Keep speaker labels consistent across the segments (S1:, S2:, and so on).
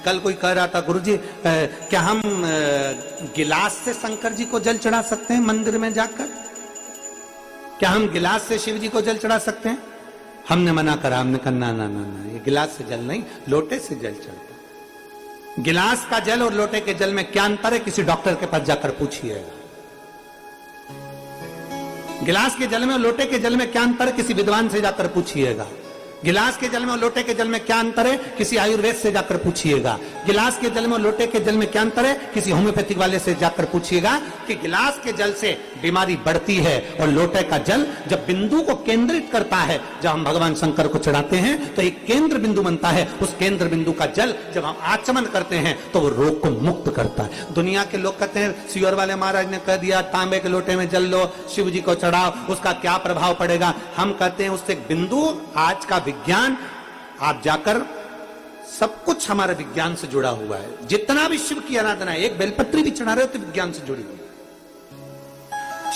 S1: कल कोई कह रहा था गुरुजी क्या हम गिलास से शंकर जी को जल चढ़ा सकते हैं मंदिर में जाकर? क्या हम गिलास से शिव जी को जल चढ़ा सकते हैं? हमने मना करा, हमने कहा ना ना ना ना, ये गिलास से जल नहीं, लोटे से जल चढ़ता। गिलास का जल और लोटे के जल में क्या अंतर है? किसी डॉक्टर के पास जाकर पूछिएगा। गिलास के जल में और लोटे के जल में क्या अंतर है? किसी विद्वान से जाकर पूछिएगा। गिलास के जल में और लोटे के जल में क्या अंतर है? किसी आयुर्वेद से जाकर पूछिएगा। गिलास के जल में और लोटे के जल में क्या अंतर है? किसी होम्योपैथिक वाले से जाकर पूछिएगा कि गिलास के जल से बीमारी बढ़ती है और लोटे का जल जब बिंदु को केंद्रित करता है, जब हम भगवान शंकर को चढ़ाते हैं तो एक केंद्र बिंदु बनता है। उस केंद्र बिंदु का जल जब हम आचमन करते हैं तो वो रोग को मुक्त करता है। दुनिया के लोग कहते हैं सियोर वाले महाराज ने कह दिया तांबे के लोटे में जल लो, शिव जी को चढ़ाओ, उसका क्या प्रभाव पड़ेगा? हम कहते हैं उससे बिंदु, आज का विज्ञान, आप जाकर सब कुछ हमारे विज्ञान से जुड़ा हुआ है। जितना भी शिव की आराधना है, एक बेलपत्री भी चढ़ा रहे हो तो विज्ञान से जुड़ी हुई।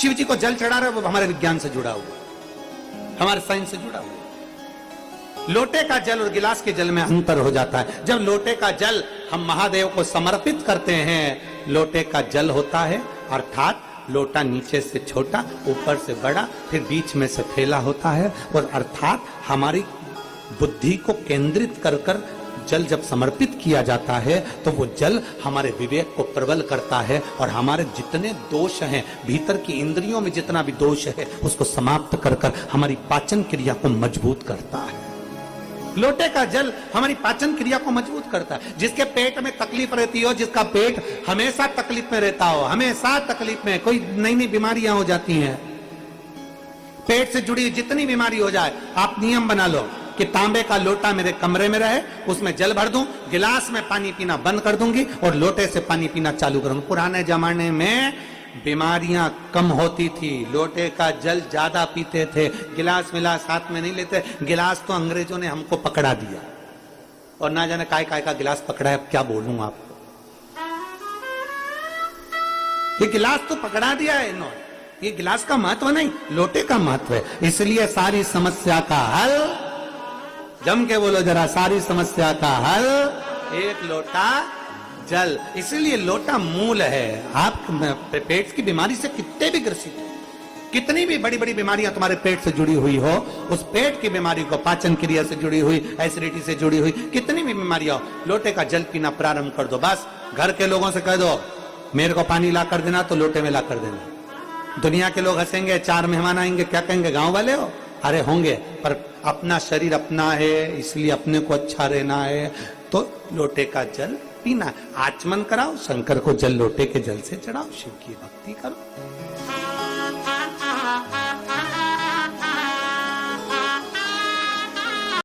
S1: शिव जी को जल चढ़ा रहे हो वो हमारे विज्ञान से जुड़ा हुआ है, हमारे साइंस से जुड़ा हुआ है। लोटे का जल और गिलास के जल में अंतर हो जाता है। जब लोटे का जल हम महादेव को समर्पित करते हैं, लोटे का जल होता है अर्थात लोटा नीचे से छोटा, ऊपर से बड़ा, फिर बीच में से फैला होता है, और अर्थात हमारी बुद्धि को केंद्रित कर कर जल जब समर्पित किया जाता है तो वो जल हमारे विवेक को प्रबल करता है और हमारे जितने दोष हैं, भीतर की इंद्रियों में जितना भी दोष है उसको समाप्त कर कर हमारी पाचन क्रिया को मजबूत करता है। लोटे का जल हमारी पाचन क्रिया को मजबूत करता है। जिसके पेट में तकलीफ रहती हो, जिसका पेट हमेशा तकलीफ में रहता हो, हमेशा तकलीफ में, कोई नई नई बीमारियां हो जाती हैं, पेट से जुड़ी जितनी बीमारी हो जाए, आप नियम बना लो कि तांबे का लोटा मेरे कमरे में रहे, उसमें जल भर दूं, गिलास में पानी पीना बंद कर दूंगी और लोटे से पानी पीना चालू करूंगी। पुराने जमाने में बीमारियां कम होती थी, लोटे का जल ज्यादा पीते थे, गिलास मिलास हाथ में नहीं लेते। गिलास तो अंग्रेजों ने हमको पकड़ा दिया और ना जाने काय काय का गिलास पकड़ा है, अब क्या बोलूं आपको। ये गिलास तो पकड़ा दिया है इन्होंने, ये गिलास का महत्व नहीं, लोटे का महत्व है। इसलिए सारी समस्या का हल, जम के बोलो जरा, सारी समस्या का हल एक लोटा जल। इसलिए लोटा मूल है। आप पेट की बीमारी से कितने भी ग्रसित हो, कितनी भी बड़ी बड़ी बीमारियां तुम्हारे पेट से जुड़ी हुई हो, उस पेट की बीमारी को, पाचन क्रिया से जुड़ी हुई, एसिडिटी से जुड़ी हुई कितनी भी बीमारियां हो, लोटे का जल पीना प्रारंभ कर दो। बस घर के लोगों से कह दो मेरे को पानी ला कर देना, तो लोटे में ला कर देना। दुनिया के लोग हंसेंगे, 4 मेहमान आएंगे, क्या कहेंगे, गांव वाले हो? अरे होंगे, पर अपना शरीर अपना है, इसलिए अपने को अच्छा रहना है, तो लोटे का जल पीना। आचमन कराओ, शंकर को जल लोटे के जल से चढ़ाओ, शिव की भक्ति करो।